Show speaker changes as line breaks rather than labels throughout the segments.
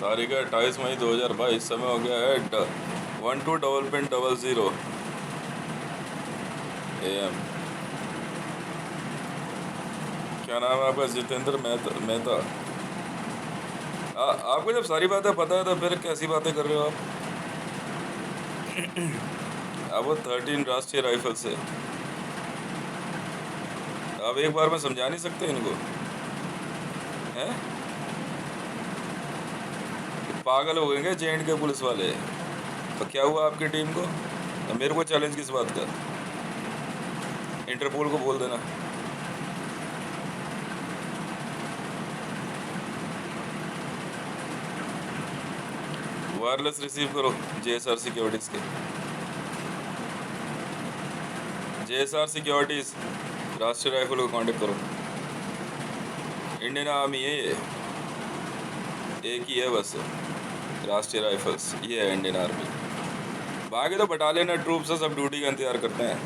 तारीख है 28 मई 2022। समय हो गया है 12:00 AM। क्या नाम है आपका? जितेंद्र मेहता। आपको जब सारी बातें पता है तो फिर कैसी बातें कर रहे हो आप? अब वो 13 राष्ट्रीय राइफल से आप एक बार में समझा नहीं सकते इनको? हैं? पागल हो गए JNK के पुलिस वाले? तो क्या हुआ आपकी टीम को? तो मेरे को चैलेंज किस बात का? इंटरपोल को बोल देना। वायरलेस रिसीव करो JSR सिक्योरिटीज के। JSR सिक्योरिटीज राष्ट्रीय राइफल को कांटेक्ट करो। इंडियन आर्मी है ये, एक ही है बस, राष्ट्रीय राइफल्स, ये है इंडियन आर्मी। बाकी तो बटालियन ट्रूप्स है, सब ड्यूटी का इंतजार करते हैं।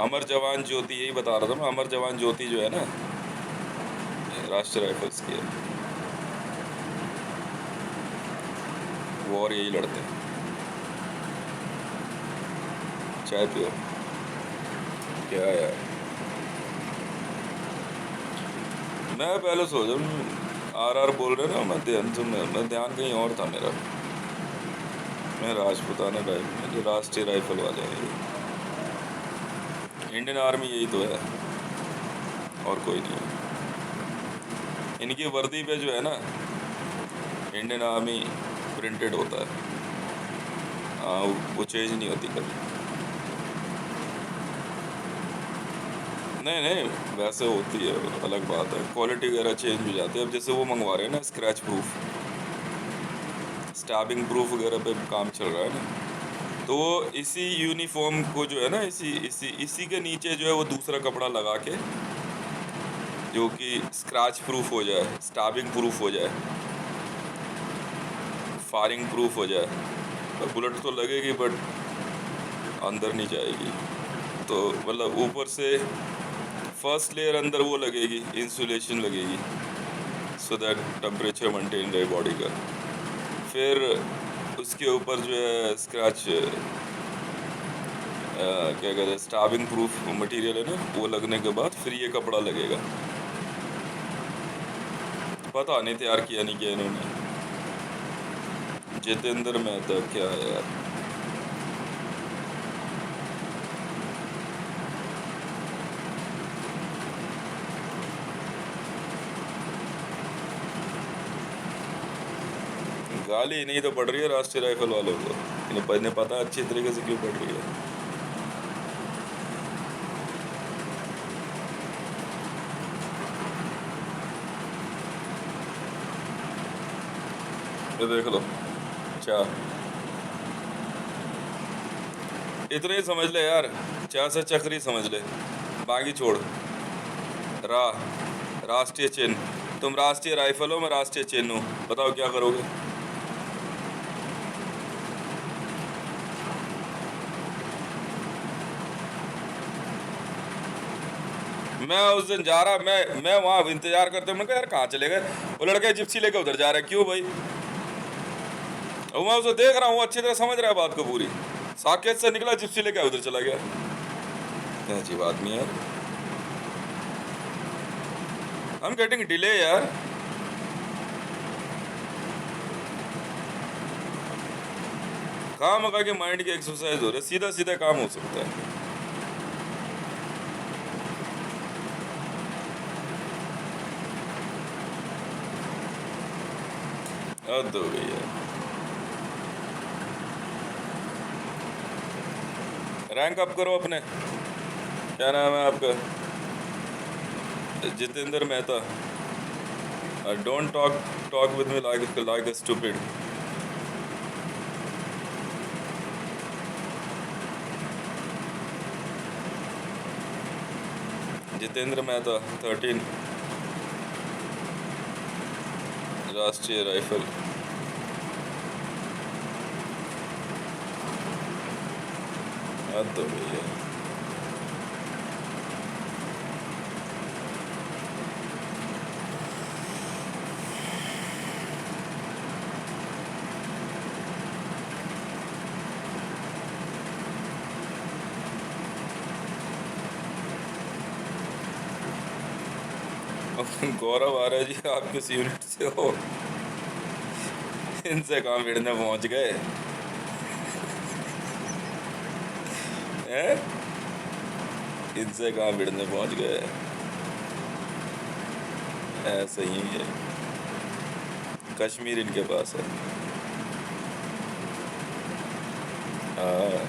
अमर जवान ज्योति, यही बता रहा था मैं, अमर जवान ज्योति जो है ना, राष्ट्रीय राइफल्स की है। वॉर यही लड़ते हैं। चाय पियो। क्या यार, मैं पहले सोच RR बोल रहे ना, मैं ध्यान कहीं और था मेरा। मैं राजपूताना राइफल, जो राष्ट्रीय राइफल वाले हैं, इंडियन आर्मी यही तो है, और कोई नहीं है। इनकी वर्दी पे जो है ना, इंडियन आर्मी प्रिंटेड होता है। हाँ, वो चेंज नहीं होती कभी। नहीं, वैसे होती है, अलग बात है, क्वालिटी वगैरह चेंज हो जाती है। अब जैसे वो मंगवा रहे हैं ना, स्क्रैच प्रूफ, स्टैबिंग प्रूफ वगैरह पे काम चल रहा है ना, तो इसी यूनिफॉर्म को जो है ना, इसी के नीचे जो है वो दूसरा कपड़ा लगा के, जो कि स्क्रैच प्रूफ हो जाए, स्टैबिंग प्रूफ हो जाए, फायरिंग प्रूफ हो जाए। तो बुलेट तो लगेगी बट अंदर नहीं जाएगी। तो मतलब ऊपर से फर्स्ट लेयर अंदर वो लगेगी, इंसुलेशन लगेगी, सो दैट टेम्परेचर मेंटेन रहे बॉडी का। फिर उसके ऊपर जो है स्क्रैच, क्या कहते हैं, स्टैबिंग प्रूफ मटेरियल है ना, वो लगने के बाद फिर ये कपड़ा लगेगा। पता नहीं तैयार किया नहीं किया इन्होंने। जितेंद्र मेहता क्या है यार? गाली नहीं तो पड़ रही है राष्ट्रीय राइफल वालों को, इन्हें पता अच्छी तरीके से क्यों पड़ रही है। ये देख लो, क्या इतना ही समझ ले यार, चाय से चक्री समझ ले, बाकी छोड़। रा राष्ट्रीय चिन्ह, तुम राष्ट्रीय राइफल हो, मैं राष्ट्रीय चिन्ह हूँ, बताओ क्या करोगे? मैं उस दिन जा रहा, मैं वहां इंतजार करते, मैंने कहा यार कहाँ चले गए? वो लड़के जिप्सी लेके उधर जा रहे हैं, क्यों भाई? मैं उसे देख रहा हूँ, अच्छी तरह समझ रहा है बात को पूरी। साकेत से निकला, जिप्सी लेके उधर चला गया। अजीब आदमी है। I'm getting delay यार। काम का के माइंड की एक्सरसाइज हो रही है, सीधा सीधा काम हो सकता है। हद हो गई है। रैंक अप करो अपने। क्या नाम है आपका? Jitendra Mehta. Don't talk with me like a stupid. Jitendra Mehta 13 राष्ट्रीय राइफल। तो भैया गौरव आर्य जी, आप किस यूनिट से हो? इनसे कहाँ भिड़ने पहुंच गए हैं? इनसे कहाँ भिड़ने पहुंच गए? ऐसे ही है, कश्मीर इनके पास है। हाँ,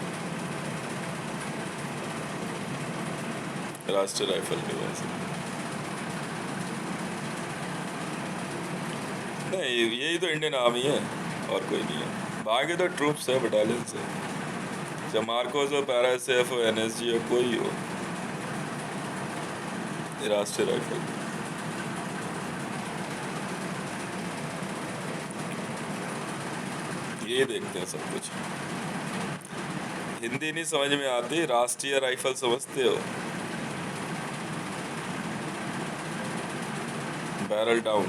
राष्ट्रीय राइफल के पास है। नहीं, यही तो इंडियन आर्मी है, और कोई नहीं है। बाकी तो ट्रूप्स है, बटालियन से, चाहे मार्कोस हो, पैरा एसएफ हो, एनएसजी हो, कोई हो, ये राष्ट्रीय राइफल। ये देखते हैं सब कुछ। हिंदी नहीं समझ में आती, राष्ट्रीय राइफल समझते हो? Barrel down.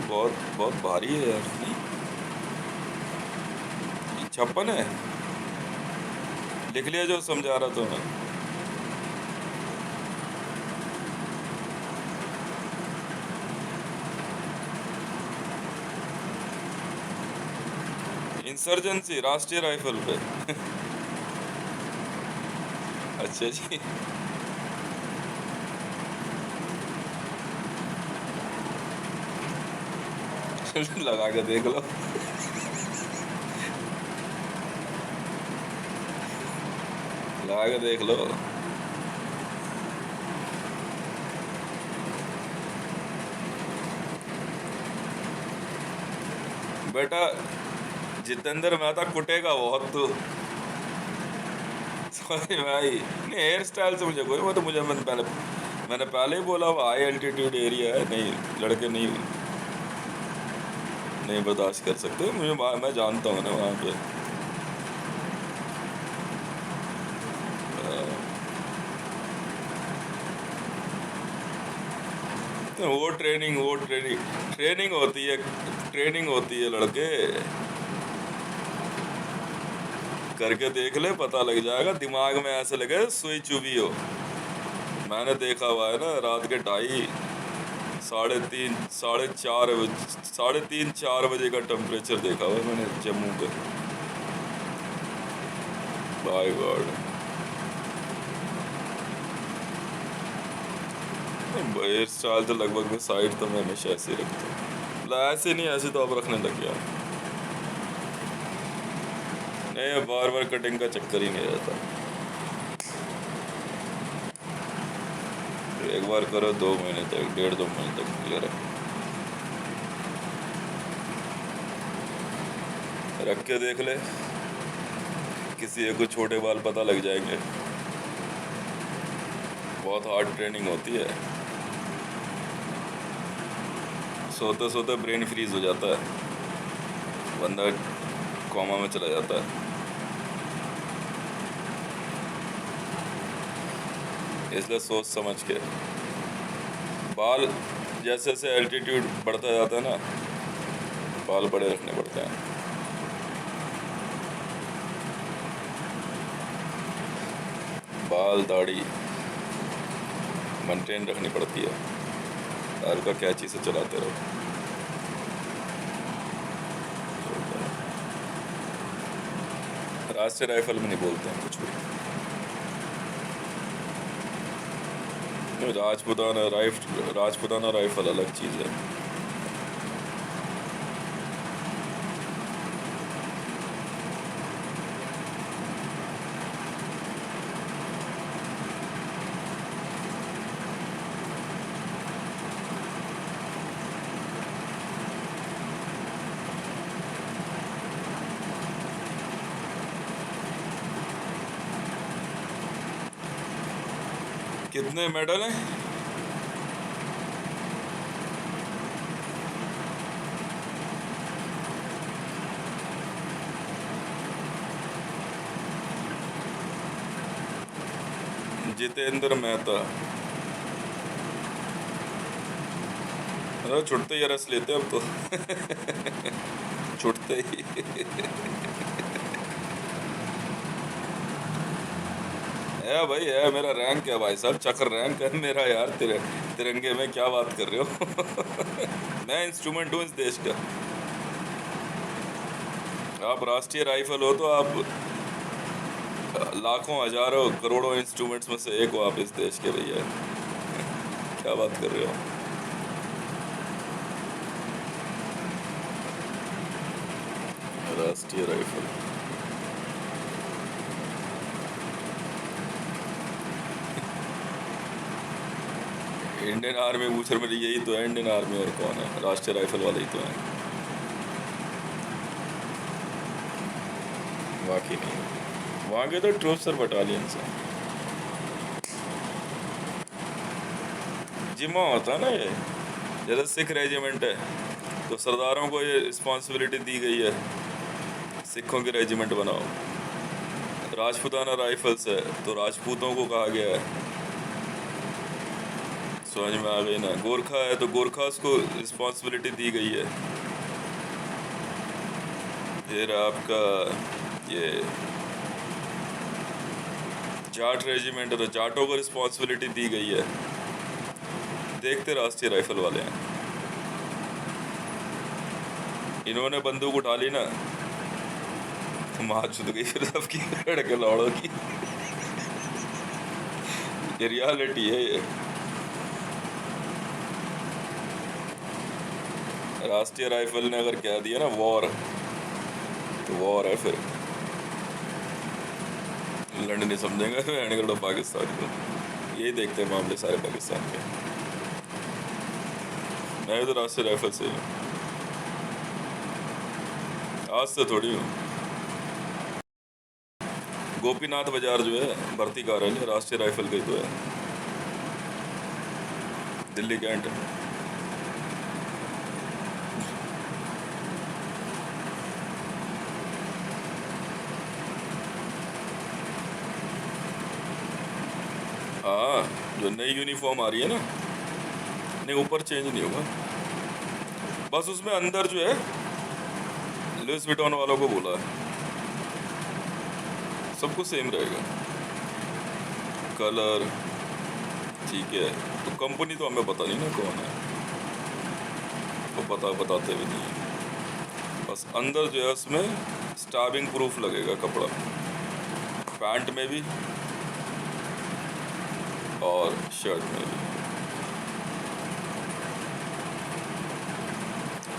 बहुत बहुत भारी है यार। नहीं, 56 है, लिख लिया जो समझा रहा था मैं। इंसर्जेंसी राष्ट्रीय राइफल पे अच्छा जी। लगा के देख लो। लगा के देख लो। बेटा जितेंद्र मेहता कुटेगा बहुत तू। सॉरी भाई, नहीं हेयर स्टाइल से मुझे कोई, वो तो मैंने पहले ही बोला, वो हाई एल्टीट्यूड एरिया है, नहीं लड़के नहीं नहीं बर्दाश्त कर सकते मुझे, मैं जानता हूँ ना वहाँ पे। तो वो ट्रेनिंग होती है, ट्रेनिंग होती है लड़के, करके देख ले, पता लग जाएगा। दिमाग में ऐसे लगे सुई चुभी हो। मैंने देखा हुआ है ना, रात के 2:30 3:30 3:30 4 बजे का टेम्परेचर देखा हुआ है मैंने जम्मू पे। बाय गॉड, हेयर स्टाइल तो लगभग मैं साइड तो मैं हमेशा ऐसे ही रखता हूँ, मतलब ऐसे नहीं, ऐसे तो अब रखने लग गया। नहीं, बार बार कटिंग का चक्कर ही नहीं रहता। एक बार करो 2 महीने तक, 1.5-2 महीने तक क्लियर है। रख के देख ले, किसी एक को छोटे बाल पता लग जाएंगे। बहुत हार्ड ट्रेनिंग होती है, सोते सोते ब्रेन फ्रीज हो जाता है, बंदा कोमा में चला जाता है। इसलिए सोच समझ के, बाल जैसे जैसे एल्टीट्यूड बढ़ता जाता है ना, बाल बड़े रखने पड़ते हैं। बाल दाढ़ी मेंटेन रखनी पड़ती है, हल्का कैंची से चलाते रहो। राष्ट्रीय राइफल में नहीं बोलते हैं कुछ भी। राजपुताना राइफल अलग चीज़ है। कितने मेडल हैं? जितेंद्र मेहता छुटते ही अरेस्ट लेते हैं अब तो। छुटते ही। है भाई, है मेरा रैंक है भाई साहब, चक्र रैंक है मेरा यार। तिरंगे में क्या बात कर रहे हो? मैं इंस्ट्रूमेंट हूँ इस देश का। आप राष्ट्रीय राइफल हो तो आप लाखों हजारों करोड़ों इंस्ट्रूमेंट्स में से एक हो आप इस देश के भैया। क्या बात कर रहे हो? राष्ट्रीय राइफल। इंडियन आर्मी पूछ रहे, मेरी यही तो है इंडियन आर्मी, और कौन है? राष्ट्रीय राइफल वाले ही तो है। बाकी नहीं, वहाँ के तो ट्रूप्स और बटालियन से। जिम्मा होता है ना ये, जैसे सिख रेजिमेंट है तो सरदारों को ये रिस्पॉन्सिबिलिटी दी गई है, सिखों की रेजिमेंट बनाओ। राजपूताना राइफल्स है तो राजपूतों को कहा गया है। समझ में आ गई ना? गोरखा है तो गोरखास को रिस्पॉन्सिबिलिटी दी गई है। फिर आपका ये जाट रेजिमेंट है तो जाटों को रिस्पॉन्सिबिलिटी दी गई है। देखते राष्ट्रीय राइफल वाले हैं, इन्होंने बंदूक उठा ली ना, मार चुद गई फिर सबकी लड़के लौड़ों की। ये रियलिटी है ये। राष्ट्रीय राइफल ने अगर कह दिया ना वॉर, तो वॉर है फिर। लड़ने नहीं समझेंगे तो पाकिस्तान को। यही देखते हैं मामले सारे पाकिस्तान के। मैं तो राष्ट्रीय राइफल से हूँ, आज से थोड़ी हूँ। गोपीनाथ बाजार जो है भर्ती कार्यालय राष्ट्रीय राइफल का ही तो है, दिल्ली कैंट। हाँ, जो नई यूनिफॉर्म आ रही है ना, नहीं ऊपर चेंज नहीं होगा, बस उसमें अंदर जो है लुइस विटॉन वालों को बोला है, सब कुछ सेम रहेगा, कलर ठीक है। तो कंपनी तो हमें पता नहीं ना कौन है, तो बताते भी नहीं है। बस अंदर जो है उसमें स्टाबिंग प्रूफ लगेगा कपड़ा, पैंट में भी और शर्ट में भी।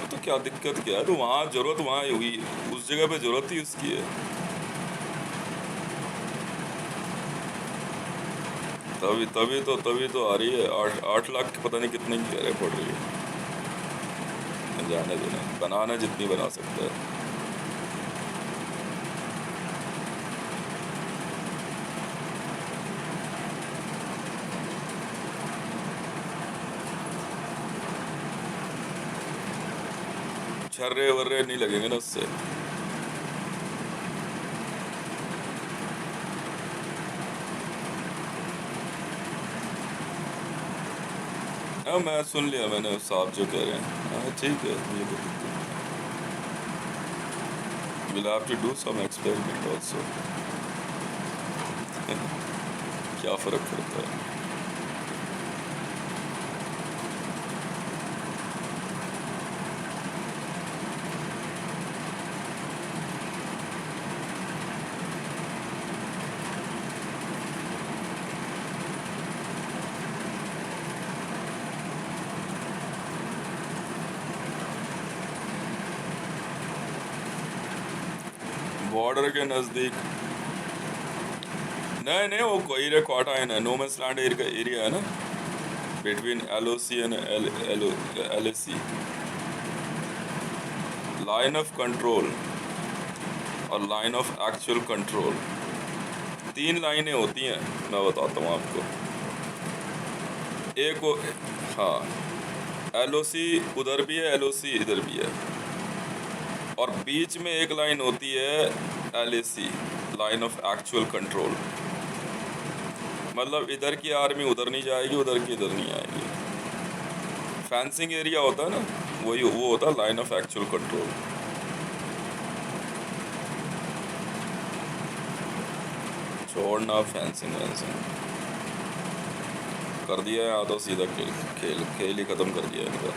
तो क्या दिक्कत क्या है? तो वहाँ जरूरत वहाँ हुई, उस जगह पे जरूरत ही उसकी है। तभी तो आ रही है। 8 लाख की पता नहीं कितने की कह रहे पड़ रही है। जाने देना, बनाना जितनी बना सकता है। छर्रे वर्रे नहीं लगेंगे ना उससे। हाँ, मैं सुन लिया मैंने, साहब जो कह रहे हैं। हाँ ठीक है, ये तो we'll have to do some experiment also। क्या फर्क पड़ता है? बॉर्डर के नज़दीक नहीं, वो कोई रे क्वार्टाइन है, नो मैंस लैंड एरिया है ना, between LOC and LAC। Line of control और लाइन ऑफ एक्चुअल कंट्रोल, 3 लाइनें होती हैं, मैं बताता हूँ आपको। एक वो, हाँ, LOC उधर भी है, LOC इधर भी है, और बीच में एक लाइन होती है LAC, line of actual control. मतलब इधर की आर्मी उधर नहीं जाएगी, उधर की इधर नहीं आएगी। फेंसिंग एरिया होता है ना, वही वो होता है लाइन ऑफ एक्चुअल कंट्रोल। छोड़ना फेंसिंग वेंसिंग, कर दिया है आधा सीधा खेल, खेल खेल ही खत्म कर दिया है इनका।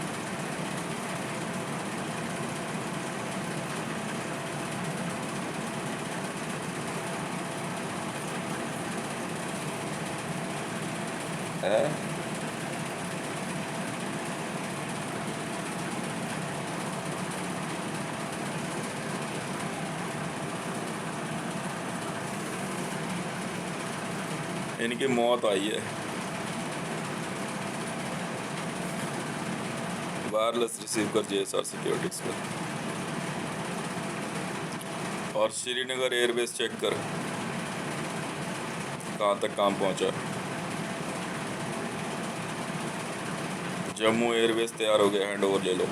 है इनकी मौत आई है वायरलेस रिसीव कर JSR सिक्योरिटीज पर। और श्रीनगर एयरबेस चेक कर कहाँ तक काम पहुँचा। जम्मू एयरबेस तैयार हो गया, हैंड ओवर ले लो।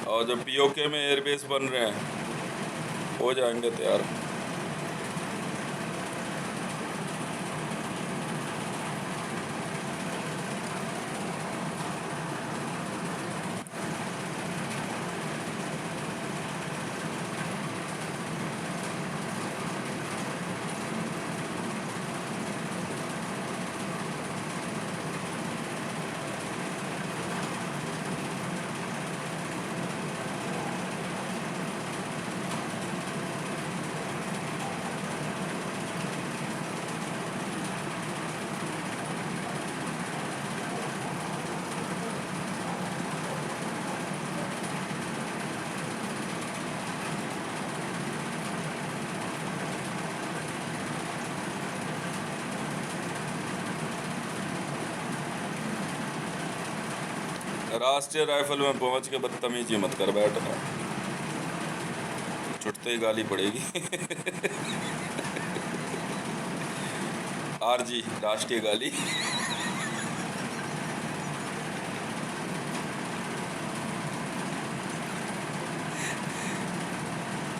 और जब POK में एयरबेस बन रहे हैं, हो जाएंगे तैयार। राष्ट्रीय राइफल में पहुंच के बदतमीजी मत कर बैठना, छुटते ही गाली पड़ेगी। RG राष्ट्रीय गाली।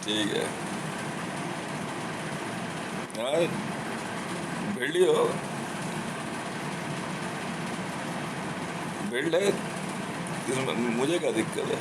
ठीक है, हाँ बिल्ड हो, बिल्ड है, इसमें मुझे क्या दिक्कत है।